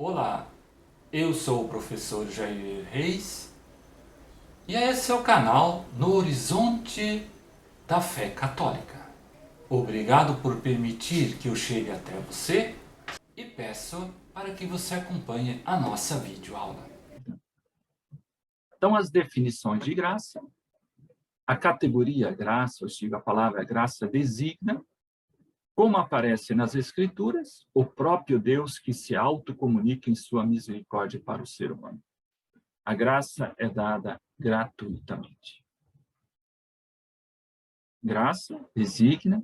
Olá, eu sou o professor Jair Reis e esse é o canal No Horizonte da Fé Católica. Obrigado por permitir que eu chegue até você e peço para que você acompanhe a nossa videoaula. Então, as definições de graça, a categoria graça, ou seja, a palavra graça designa, como aparece nas Escrituras, o próprio Deus que se autocomunica em sua misericórdia para o ser humano. A graça é dada gratuitamente. Graça designa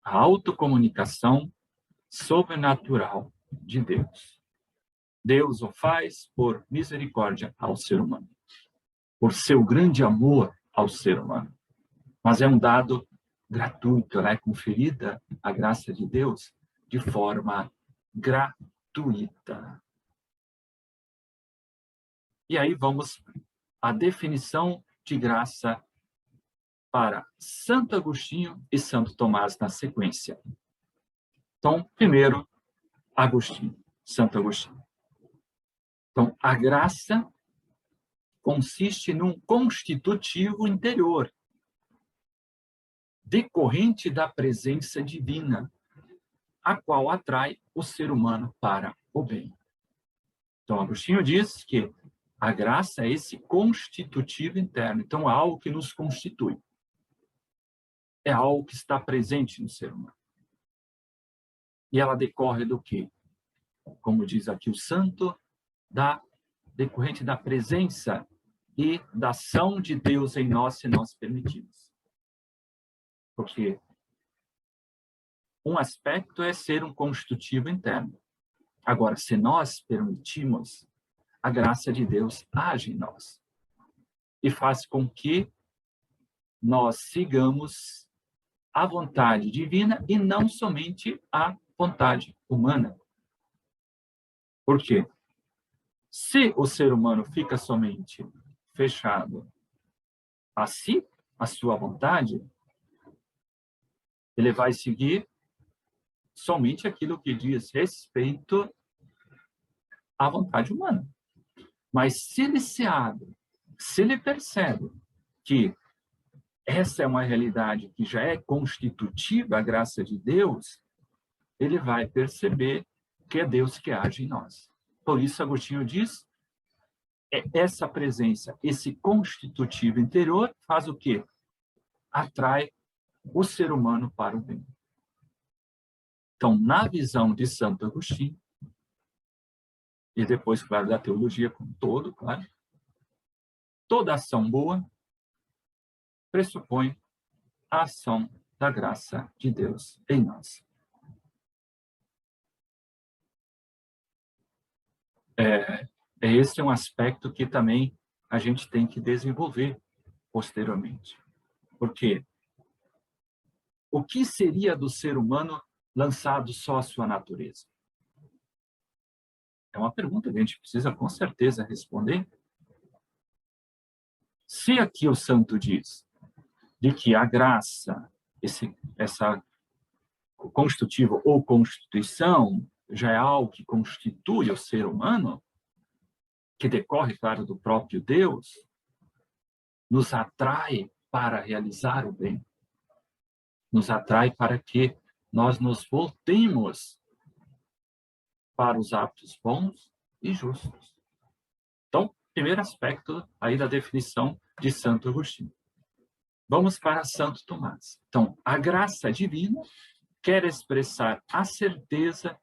a autocomunicação sobrenatural de Deus. Deus o faz por misericórdia ao ser humano, por seu grande amor ao ser humano. Mas é um dado gratuito, ela é conferida, a graça de Deus, de forma gratuita. E aí vamos à definição de graça para Santo Agostinho e Santo Tomás na sequência. Então, primeiro, Agostinho, Santo Agostinho. Então, a graça consiste num constitutivo interior, decorrente da presença divina, a qual atrai o ser humano para o bem. Então, Agostinho diz que a graça é esse constitutivo interno. Então, é algo que nos constitui. É algo que está presente no ser humano. E ela decorre do quê? Como diz aqui o santo, decorrente da presença e da ação de Deus em nós, se nós permitimos. Porque um aspecto é ser um constitutivo interno. Agora, se nós permitimos, a graça de Deus age em nós e faz com que nós sigamos a vontade divina e não somente a vontade humana. Por quê? Se o ser humano fica somente fechado a si, a sua vontade, ele vai seguir somente aquilo que diz respeito à vontade humana. Mas se ele se abre, se ele percebe que essa é uma realidade que já é constitutiva a graça de Deus, ele vai perceber que é Deus que age em nós. Por isso, Agostinho diz, essa presença, esse constitutivo interior, faz o quê? Atrai o ser humano para o bem. Então, na visão de Santo Agostinho, e depois, claro, da teologia como um todo, claro, toda ação boa pressupõe a ação da graça de Deus em nós. Esse é um aspecto que também a gente tem que desenvolver posteriormente. Porque o que seria do ser humano lançado só à sua natureza? É uma pergunta que a gente precisa com certeza responder. Se aqui o santo diz de que a graça, essa constitutivo ou constituição, já é algo que constitui o ser humano, que decorre, claro, do próprio Deus, nos atrai para realizar o bem. Nos atrai para que nós nos voltemos para os atos bons e justos. Então, primeiro aspecto aí da definição de Santo Agostinho. Vamos para Santo Tomás. Então, a graça divina quer expressar a certeza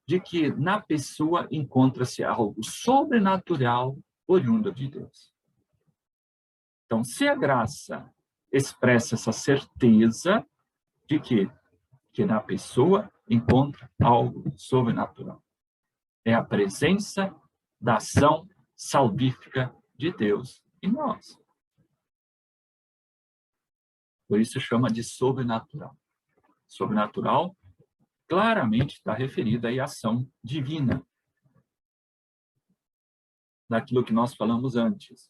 de que na pessoa encontra-se algo sobrenatural oriundo de Deus. Então, se a graça expressa essa certeza de que na pessoa encontra algo sobrenatural, é a presença da ação salvífica de Deus em nós. Por isso chama de sobrenatural. Sobrenatural claramente está referida à ação divina, daquilo que nós falamos antes,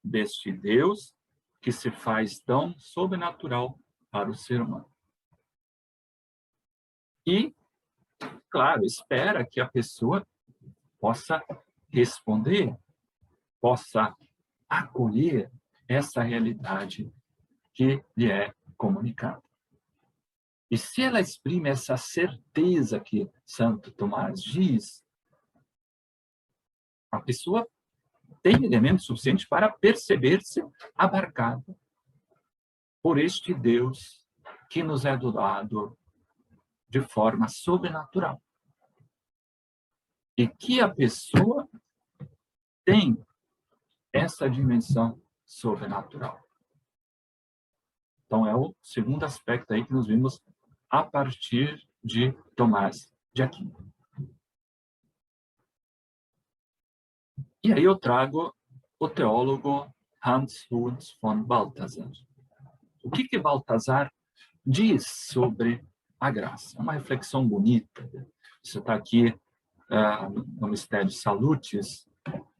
deste Deus que se faz tão sobrenatural para o ser humano. E, claro, espera que a pessoa possa responder, possa acolher essa realidade que lhe é comunicada. E se ela exprime essa certeza que Santo Tomás diz, a pessoa tem elementos suficientes para perceber-se abarcada por este Deus que nos é doado de forma sobrenatural. E que a pessoa tem essa dimensão sobrenatural. Então, é o segundo aspecto aí que nós vimos a partir de Tomás de Aquino. E aí eu trago o teólogo Hans Urs von Balthasar. O que Balthasar diz sobre a graça? É uma reflexão bonita. Isso está aqui no Mistério Salutis.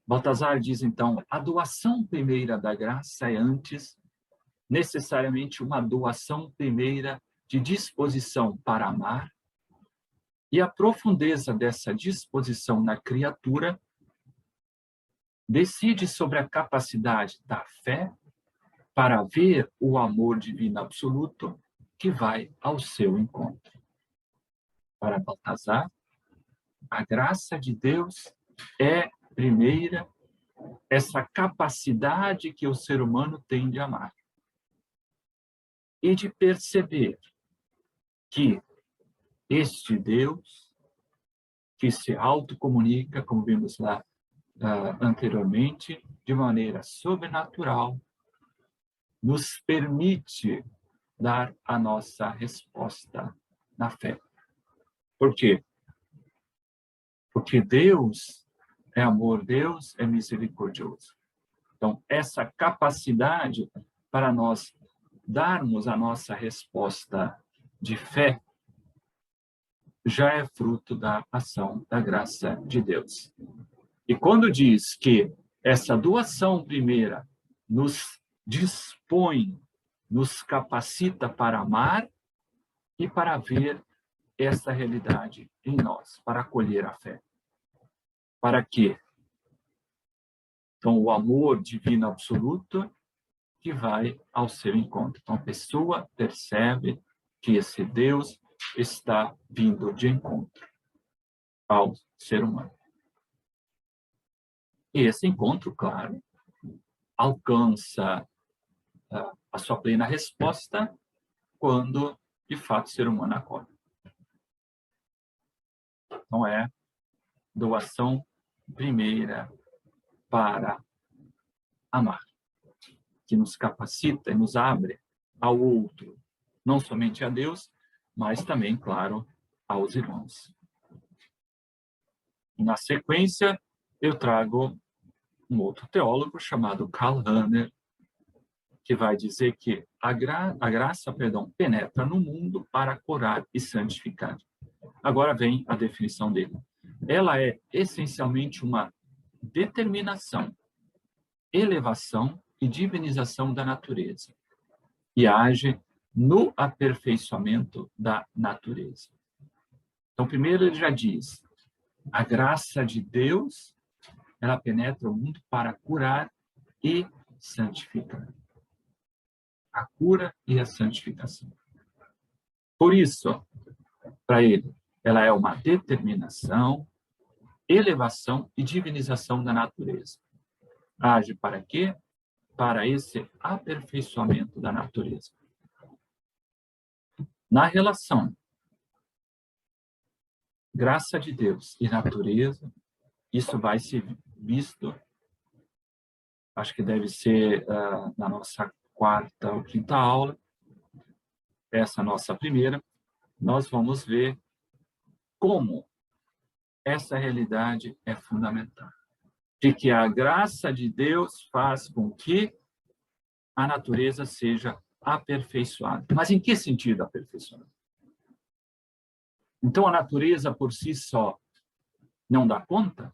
Balthasar diz, então, a doação primeira da graça é antes necessariamente uma doação primeira de disposição para amar, e a profundeza dessa disposição na criatura decide sobre a capacidade da fé para ver o amor divino absoluto que vai ao seu encontro. Para Balthasar, a graça de Deus é, primeira, essa capacidade que o ser humano tem de amar e de perceber que este Deus, que se autocomunica, como vimos lá anteriormente, de maneira sobrenatural, nos permite dar a nossa resposta na fé. Por quê? Porque Deus é amor, Deus é misericordioso. Então, essa capacidade para nós darmos a nossa resposta de fé já é fruto da ação da graça de Deus. E quando diz que essa doação primeira nos dispõe, nos capacita para amar e para ver essa realidade em nós, para acolher a fé. Para quê? Então, o amor divino absoluto que vai ao seu encontro. Então, a pessoa percebe que esse Deus está vindo de encontro ao ser humano. E esse encontro, claro, alcança a sua plena resposta quando, de fato, o ser humano acorda. Então, é doação primeira para amar, que nos capacita e nos abre ao outro, não somente a Deus, mas também, claro, aos irmãos. Na sequência, eu trago um outro teólogo chamado Karl Rahner, que vai dizer que a graça penetra no mundo para curar e santificar. Agora vem a definição dele. Ela é essencialmente uma determinação, elevação e divinização da natureza e age no aperfeiçoamento da natureza. Então, primeiro ele já diz, a graça de Deus, ela penetra o mundo para curar e santificar. A cura e a santificação. Por isso, para ele, ela é uma determinação, elevação e divinização da natureza. Age para quê? Para esse aperfeiçoamento da natureza. Na relação graça de Deus e natureza, isso vai ser visto, acho que deve ser na nossa quarta ou quinta aula, essa nossa primeira, nós vamos ver como essa realidade é fundamental. De que a graça de Deus faz com que a natureza seja aperfeiçoada. Mas em que sentido aperfeiçoada? Então, a natureza por si só não dá conta?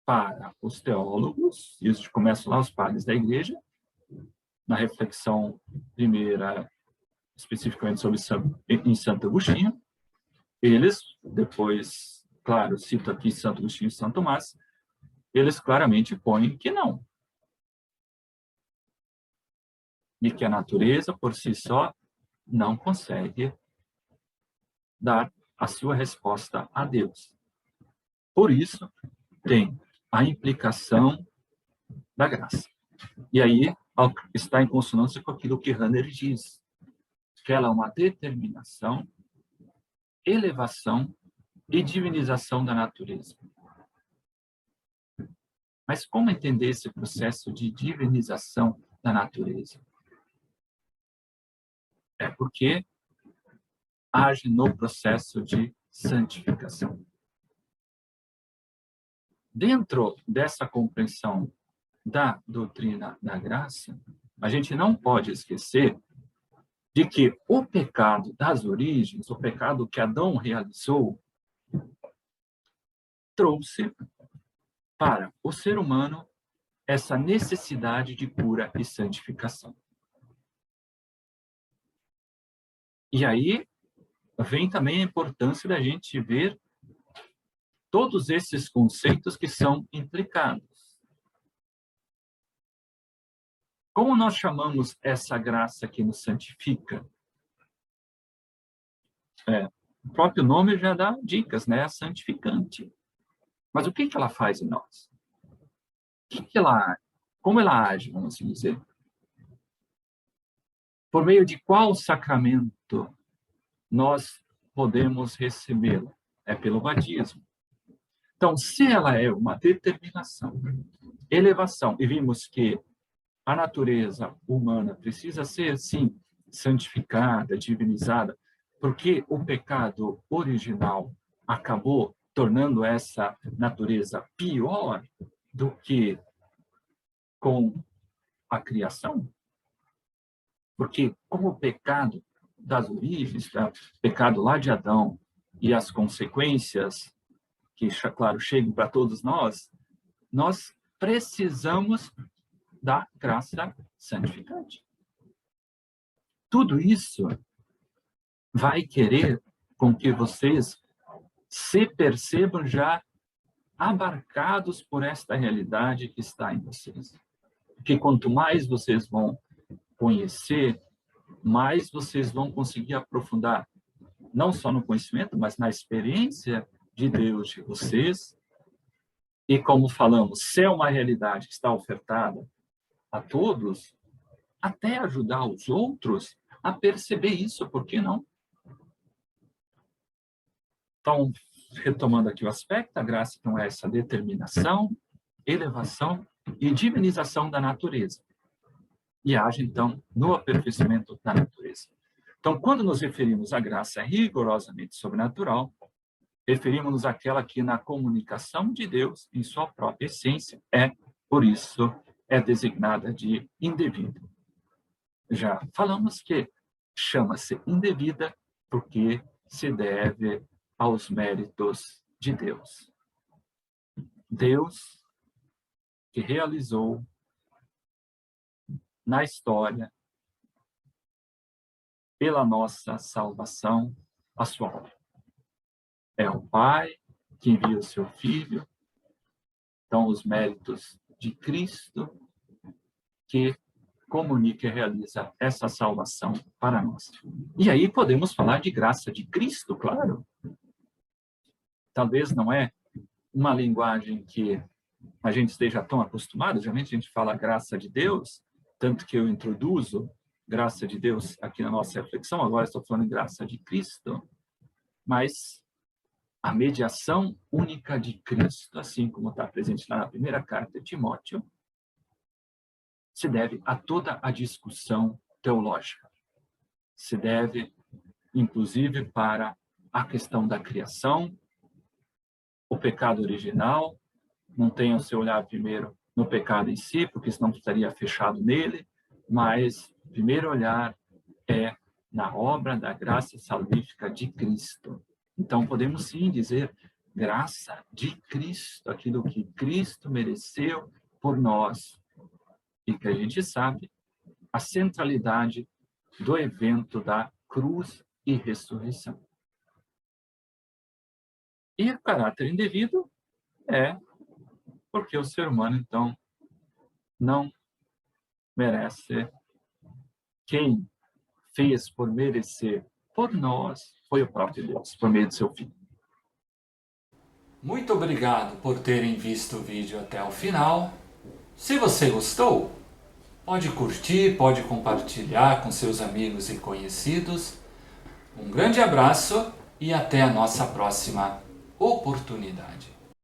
Para os teólogos, e isso começa lá os padres da igreja, na reflexão primeira, especificamente sobre em Santo Agostinho, eles, depois claro, cito aqui Santo Agostinho e Santo Tomás, eles claramente põem que não. E que a natureza, por si só, não consegue dar a sua resposta a Deus. Por isso, tem a implicação da graça. E aí está em consonância com aquilo que Rahner diz, que ela é uma determinação, elevação e divinização da natureza. Mas como entender esse processo de divinização da natureza? É porque age no processo de santificação. Dentro dessa compreensão da doutrina da graça, a gente não pode esquecer de que o pecado das origens, o pecado que Adão realizou, trouxe para o ser humano essa necessidade de cura e santificação. E aí vem também a importância da gente ver todos esses conceitos que são implicados. Como nós chamamos essa graça que nos santifica? O próprio nome já dá dicas, né? Santificante. Mas o que ela faz em nós? Como ela age, vamos assim dizer? Por meio de qual sacramento nós podemos recebê-la? É pelo batismo. Então, se ela é uma determinação, elevação, e vimos que a natureza humana precisa ser, sim, santificada, divinizada, porque o pecado original acabou tornando essa natureza pior do que com a criação. Porque como o pecado das origens, o pecado lá de Adão e as consequências que, claro, chegam para todos nós precisamos da graça santificante. Tudo isso vai querer com que vocês se percebam já abarcados por esta realidade que está em vocês. Porque quanto mais vocês vão conhecer, mais vocês vão conseguir aprofundar, não só no conhecimento, mas na experiência de Deus de vocês. E como falamos, se é uma realidade que está ofertada a todos, até ajudar os outros a perceber isso, por que não? Então, retomando aqui o aspecto, a graça então é essa determinação, elevação e divinização da natureza. E age, então, no aperfeiçoamento da natureza. Então, quando nos referimos à graça rigorosamente sobrenatural, referimos-nos àquela que, na comunicação de Deus, em sua própria essência, por isso, é designada de indevida. Já falamos que chama-se indevida porque se deve aos méritos de Deus. Deus que realizou na história, pela nossa salvação, a sua obra. É o Pai que envia o seu Filho, então os méritos de Cristo que comunica e realiza essa salvação para nós. E aí podemos falar de graça de Cristo, claro. Talvez não é uma linguagem que a gente esteja tão acostumado, geralmente a gente fala graça de Deus, tanto que eu introduzo graça de Deus aqui na nossa reflexão, agora estou falando em graça de Cristo, mas a mediação única de Cristo, assim como está presente lá na primeira carta de Timóteo, se deve a toda a discussão teológica. Se deve, inclusive, para a questão da criação, o pecado original, não tenha o seu olhar primeiro no pecado em si, porque senão estaria fechado nele, mas o primeiro olhar é na obra da graça salvífica de Cristo. Então, podemos sim dizer graça de Cristo, aquilo que Cristo mereceu por nós, e que a gente sabe a centralidade do evento da cruz e ressurreição. E o caráter indevido é porque o ser humano, então, não merece. Quem fez por merecer por nós foi o próprio Deus, por meio do seu Filho. Muito obrigado por terem visto o vídeo até o final. Se você gostou, pode curtir, pode compartilhar com seus amigos e conhecidos. Um grande abraço e até a nossa próxima oportunidade.